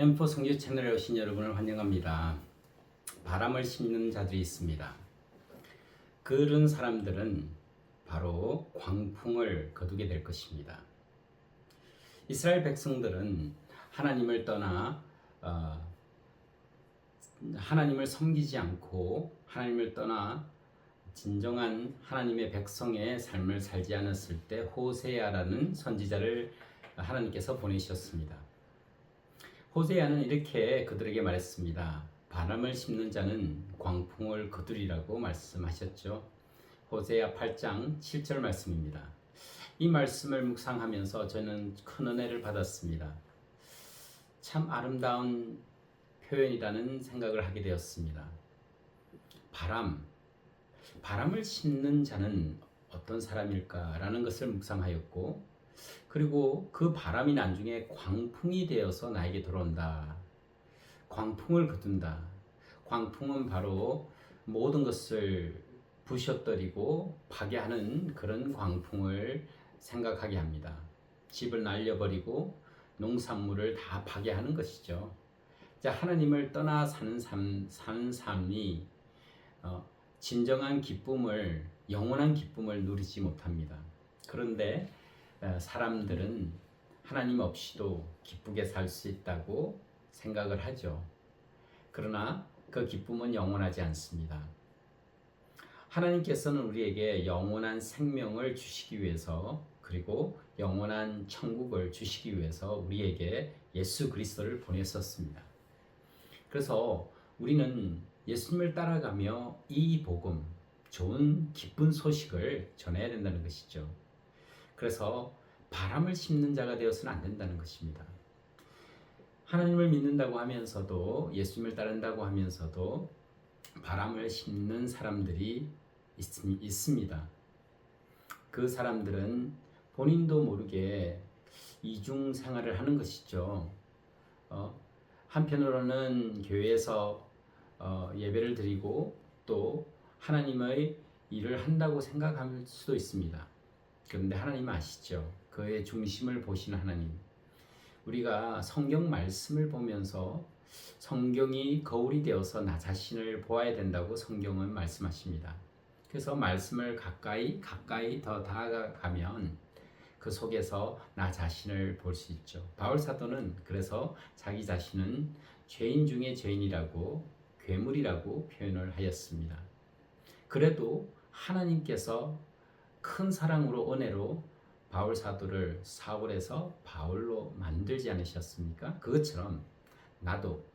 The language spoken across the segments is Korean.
M4 성교 채널에 오신 여러분을 환영합니다. 바람을 심는 자들이 있습니다. 그런 사람들은 바로 광풍을 거두게 될 것입니다. 이스라엘 백성들은 하나님을 떠나 하나님을 섬기지 않고 하나님을 떠나 진정한 하나님의 백성의 삶을 살지 않았을 때 호세아라는 선지자를 하나님께서 보내셨습니다. 호세아는 이렇게 그들에게 말했습니다. 바람을 심는 자는 광풍을 거두리라고 말씀하셨죠. 호세아 8장 7절 말씀입니다. 이 말씀을 묵상하면서 저는 큰 은혜를 받았습니다. 참 아름다운 표현이라는 생각을 하게 되었습니다. 바람을 심는 자는 어떤 사람일까라는 것을 묵상하였고, 그리고 그 바람이 나중에 광풍이 되어서 나에게 들어온다. 광풍을 거둔다. 광풍은 바로 모든 것을 부셔뜨리고 파괴하는 그런 광풍을 생각하게 합니다. 집을 날려버리고 농산물을 다 파괴하는 것이죠. 자, 하나님을 떠나 사는 삶이 진정한 기쁨을, 영원한 기쁨을 누리지 못합니다. 그런데 사람들은 하나님 없이도 기쁘게 살 수 있다고 생각을 하죠. 그러나 그 기쁨은 영원하지 않습니다. 하나님께서는 우리에게 영원한 생명을 주시기 위해서, 그리고 영원한 천국을 주시기 위해서 우리에게 예수 그리스도를 보내셨습니다. 그래서 우리는 예수님을 따라가며 이 복음, 좋은 기쁜 소식을 전해야 된다는 것이죠. 그래서 바람을 심는 자가 되어서는 안 된다는 것입니다. 하나님을 믿는다고 하면서도, 예수님을 따른다고 하면서도 바람을 심는 사람들이 있습니다. 그 사람들은 본인도 모르게 이중 생활을 하는 것이죠. 한편으로는 교회에서 예배를 드리고 또 하나님의 일을 한다고 생각할 수도 있습니다. 그런데 하나님은 아시죠? 그의 중심을 보시는 하나님. 우리가 성경 말씀을 보면서 성경이 거울이 되어서 나 자신을 보아야 된다고 성경은 말씀하십니다. 그래서 말씀을 가까이 더 다가가면 그 속에서 나 자신을 볼 수 있죠. 바울 사도는 그래서 자기 자신은 죄인 중에 죄인이라고, 괴물이라고 표현을 하였습니다. 그래도 하나님께서 큰 사랑으로, 은혜로 바울 사도를 사울에서 바울로 만들지 않으셨습니까? 그것처럼 나도,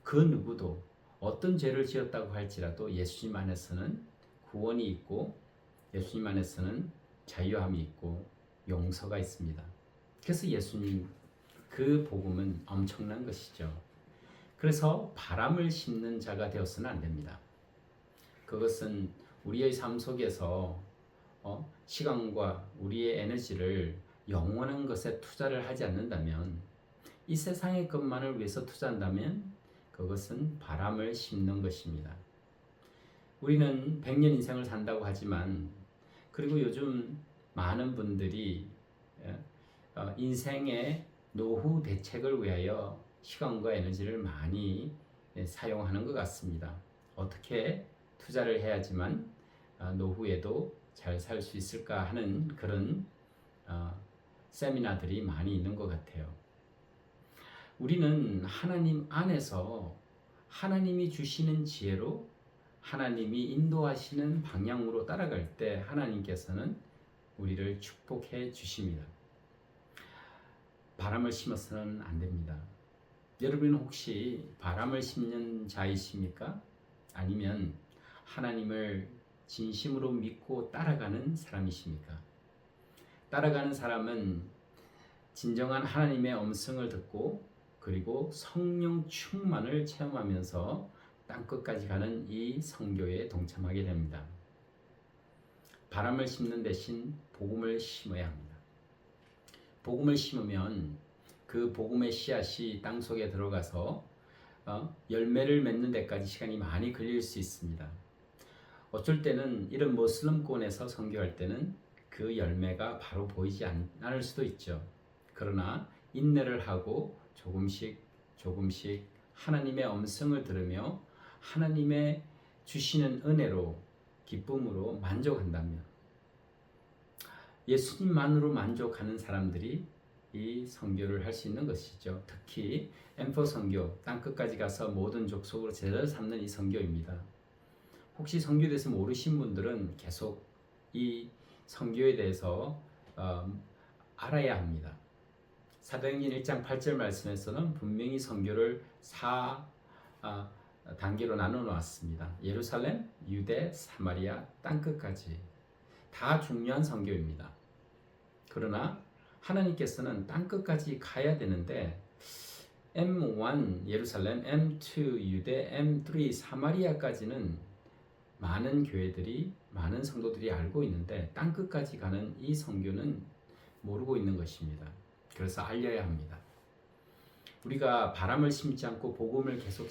그 누구도 어떤 죄를 지었다고 할지라도 예수님 안에서는 구원이 있고, 예수님 안에서는 자유함이 있고 용서가 있습니다. 그래서 예수님, 그 복음은 엄청난 것이죠. 그래서 바람을 심는 자가 되어서는 안 됩니다. 그것은 우리의 삶 속에서 시간과 우리의 에너지를 영원한 것에 투자를 하지 않는다면, 이 세상의 것만을 위해서 투자한다면 그것은 바람을 심는 것입니다. 우리는 100년 인생을 산다고 하지만, 그리고 요즘 많은 분들이 인생의 노후 대책을 위하여 시간과 에너지를 많이 사용하는 것 같습니다. 어떻게 투자를 해야지만 노후에도 잘 살 수 있을까 하는 그런 세미나들이 많이 있는 것 같아요. 우리는 하나님 안에서 하나님이 주시는 지혜로, 하나님이 인도하시는 방향으로 따라갈 때 하나님께서는 우리를 축복해 주십니다. 바람을 심어서는 안 됩니다. 여러분은 혹시 바람을 심는 자이십니까? 아니면 하나님을 진심으로 믿고 따라가는 사람이십니까? 따라가는 사람은 진정한 하나님의 음성을 듣고, 그리고 성령 충만을 체험하면서 땅끝까지 가는 이 선교에 동참하게 됩니다. 바람을 심는 대신 복음을 심어야 합니다. 복음을 심으면 그 복음의 씨앗이 땅 속에 들어가서 열매를 맺는 데까지 시간이 많이 걸릴 수 있습니다. 어쩔 때는 이런 모슬림권에서 선교할 때는 그 열매가 바로 보이지 않을 수도 있죠. 그러나 인내를 하고 조금씩 조금씩 하나님의 음성을 들으며 하나님의 주시는 은혜로 기쁨으로 만족한다면 예수님만으로 만족하는 사람들이 이 선교를 할 수 있는 것이죠. 특히 M4 선교, 땅끝까지 가서 모든 족속으로 제자를 삼는 이 선교입니다. 혹시 선교에 대해서 모르신 분들은 계속 이 선교에 대해서 알아야 합니다. 사도행전 1장 8절 말씀에서는 분명히 선교를 4단계로 나눠 놓았습니다. 예루살렘, 유대, 사마리아, 땅끝까지 다 중요한 선교입니다. 그러나 하나님께서는 땅끝까지 가야 되는데 M1 예루살렘, M2 유대, M3 사마리아까지는 많은 교회들이 많은 성도들이 알고 있는데 땅끝까지 가는 이 선교는 모르고 있는 것입니다. 그래서 알려야 합니다. 우리가 바람을 심지 않고 복음을 계속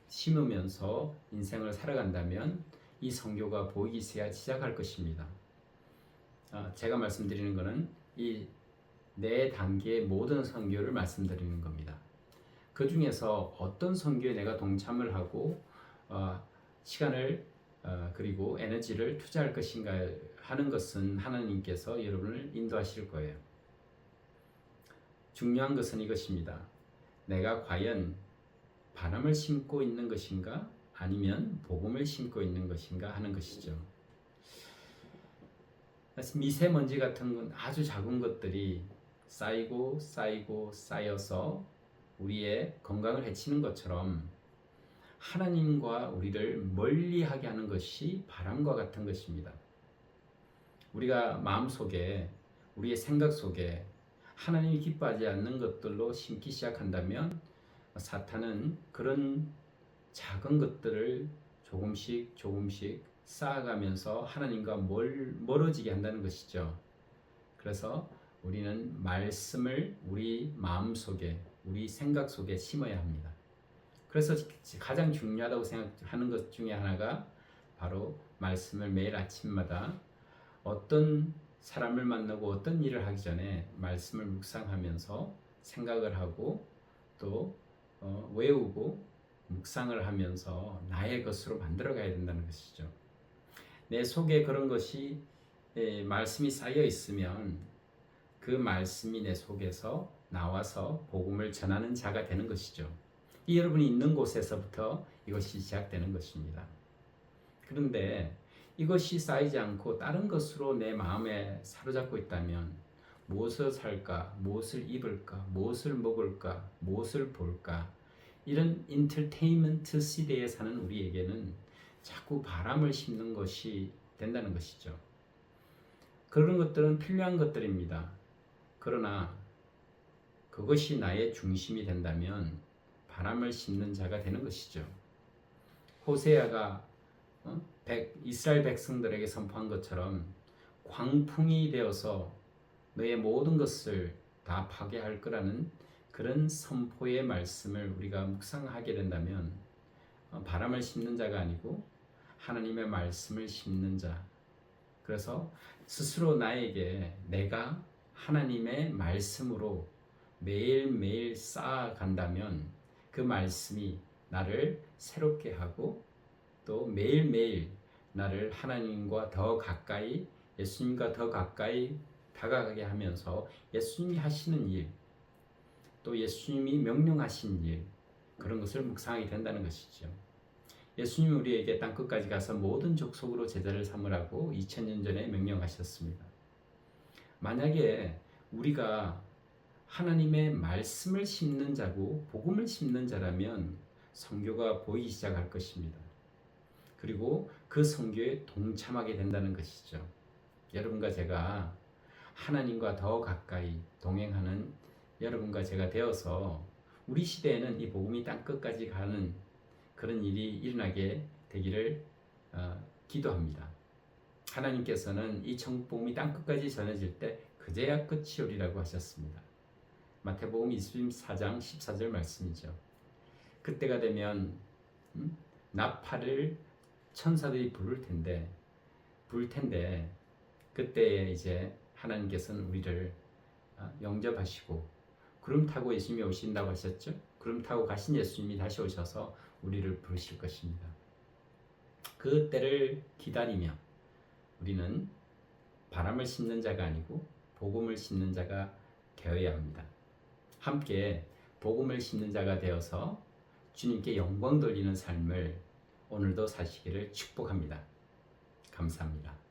심으면서 인생을 살아간다면 이 선교가 보이기 시작할 것입니다. 제가 말씀드리는 것은 이 네 단계의 모든 선교를 말씀드리는 겁니다. 그 중에서 어떤 선교에 내가 동참을 하고 시간을 그리고 에너지를 투자할 것인가 하는 것은 하나님께서 여러분을 인도하실 거예요. 중요한 것은 이것입니다. 내가 과연 바람을 심고 있는 것인가 아니면 복음을 심고 있는 것인가 하는 것이죠. 미세먼지 같은 건 아주 작은 것들이 쌓여서 우리의 건강을 해치는 것처럼 하나님과 우리를 멀리하게 하는 것이 바람과 같은 것입니다. 우리가 마음속에 우리의 생각 속에 하나님이 기뻐하지 않는 것들로 심기 시작한다면 사탄은 그런 작은 것들을 조금씩 쌓아가면서 하나님과 멀어지게 한다는 것이죠. 그래서 우리는 말씀을 우리 마음속에 우리 생각 속에 심어야 합니다. 그래서 가장 중요하다고 생각하는 것 중에 하나가 바로 말씀을 매일 아침마다 어떤 사람을 만나고 어떤 일을 하기 전에 말씀을 묵상하면서 생각을 하고 또 외우고 묵상을 하면서 나의 것으로 만들어 가야 된다는 것이죠. 내 속에 그런 것이 말씀이 쌓여 있으면 그 말씀이 내 속에서 나와서 복음을 전하는 자가 되는 것이죠. 이 여러분이 있는 곳에서부터 이것이 시작되는 것입니다. 그런데 이것이 쌓이지 않고 다른 것으로 내 마음에 사로잡고 있다면 무엇을 살까, 무엇을 입을까, 무엇을 먹을까, 무엇을 볼까 이런 인터테인먼트 시대에 사는 우리에게는 자꾸 바람을 심는 것이 된다는 것이죠. 그런 것들은 필요한 것들입니다. 그러나 그것이 나의 중심이 된다면 바람을 심는 자가 되는 것이죠. 호세아가 이스라엘 백성들에게 선포한 것처럼 광풍이 되어서 너의 모든 것을 다 파괴할 거라는 그런 선포의 말씀을 우리가 묵상하게 된다면 바람을 심는 자가 아니고 하나님의 말씀을 심는 자. 그래서 스스로 나에게 내가 하나님의 말씀으로 매일매일 쌓아간다면 그 말씀이 나를 새롭게 하고 또 매일매일 나를 하나님과 더 가까이 예수님과 더 가까이 다가가게 하면서 예수님이 하시는 일 또 예수님이 명령하신 일 그런 것을 묵상하게 된다는 것이죠. 예수님이 우리에게 땅끝까지 가서 모든 족속으로 제자를 삼으라고 2000년 전에 명령하셨습니다. 만약에 우리가 하나님의 말씀을 심는 자고 복음을 심는 자라면 선교가 보이기 시작할 것입니다. 그리고 그 선교에 동참하게 된다는 것이죠. 여러분과 제가 하나님과 더 가까이 동행하는 여러분과 제가 되어서 우리 시대에는 이 복음이 땅끝까지 가는 그런 일이 일어나게 되기를 기도합니다. 하나님께서는 이 천국 복음이 땅끝까지 전해질 때 그제야 끝이 오리라고 하셨습니다. 마태복음 24장 14절 말씀이죠. 그때가 되면 나팔을 천사들이 부를 텐데 그때에 이제 하나님께서는 우리를 영접하시고 구름 타고 예수님이 오신다고 하셨죠. 구름 타고 가신 예수님이 다시 오셔서 우리를 부르실 것입니다. 그 때를 기다리며 우리는 바람을 심는 자가 아니고 복음을 심는 자가 되어야 합니다. 함께 복음을 심는 자가 되어서 주님께 영광 돌리는 삶을 오늘도 사시기를 축복합니다. 감사합니다.